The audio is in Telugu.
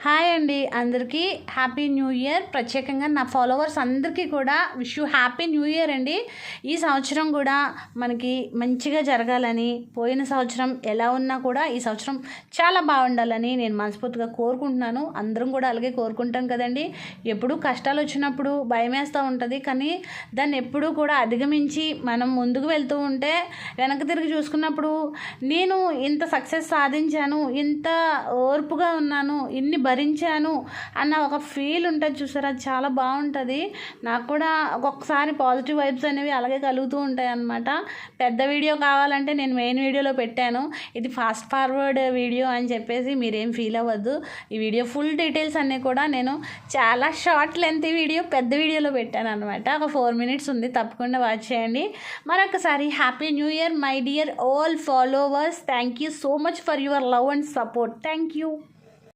హాయ్ అండి, అందరికీ హ్యాపీ న్యూ ఇయర్. ప్రత్యేకంగా నా ఫాలోవర్స్ అందరికీ కూడా wish you happy new year అండి. ఈ సంవత్సరం కూడా మనకి మంచిగా జరగాలని, పోయిన సంవత్సరం ఎలా ఉన్నా కూడా ఈ సంవత్సరం చాలా బాగుండాలని నేను మనస్ఫూర్తిగా కోరుకుంటున్నాను. అందరం కూడా అలాగే కోరుకుంటాం కదండి. ఎప్పుడూ కష్టాలు వచ్చినప్పుడు భయం వేస్తూ ఉంటుంది, కానీ దాన్ని ఎప్పుడూ కూడా అధిగమించి మనం ముందుకు వెళ్తూ ఉంటే వెనక్కి తిరిగి చూసుకున్నప్పుడు నేను ఇంత సక్సెస్ సాధించాను, ఇంత ఓర్పుగా ఉన్నాను, ఇన్ని భరించాను అన్న ఒక ఫీల్ ఉంటుంది చూసారా, అది చాలా బాగుంటుంది. నాకు కూడా ఒక్కొక్కసారి పాజిటివ్ వైబ్స్ అనేవి అలాగే కలుగుతూ ఉంటాయి అన్నమాట. పెద్ద వీడియో కావాలంటే నేను మెయిన్ వీడియోలో పెట్టాను, ఇది ఫాస్ట్ ఫార్వర్డ్ వీడియో అని చెప్పేసి మీరేం ఫీల్ అవ్వద్దు. ఈ వీడియో ఫుల్ డీటెయిల్స్ అన్నీ కూడా నేను చాలా షార్ట్ లెంత్ వీడియో పెద్ద వీడియోలో పెట్టాను అనమాట. ఒక 4 minutes ఉంది, తప్పకుండా వాచ్ చేయండి. మరొకసారి happy new year my dear all followers. Thank you so much for your love and support. Thank you.